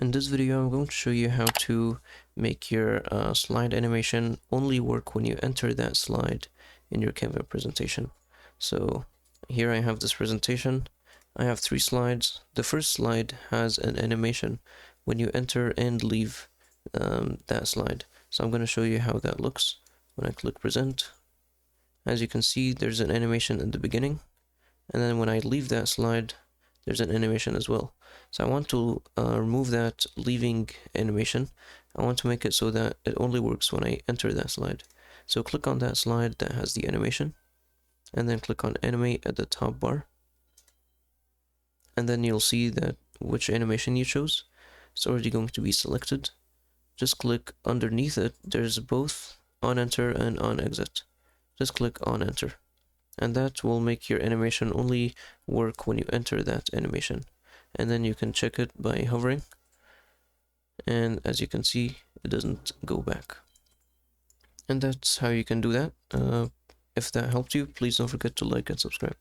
In this video, I'm going to show you how to make your slide animation only work when you enter that slide in your Canva presentation. So here I have this presentation. I have 3 slides. The first slide has an animation when you enter and leave that slide. So I'm going to show you how that looks when I click present. As you can see, there's an animation in the beginning, and then when I leave that slide, there's an animation as well. So I want to remove that leaving animation. I want to make it so that it only works when I enter that slide. So click on that slide that has the animation, and then click on animate at the top bar. And then you'll see that which animation you chose. It's already going to be selected. Just click underneath it. There's both on enter and on exit. Just click on enter. And that will make your animation only work when you enter that animation. And then you can check it by hovering, and as you can see, it doesn't go back. And that's how you can do that. If that helped you, please don't forget to like and subscribe.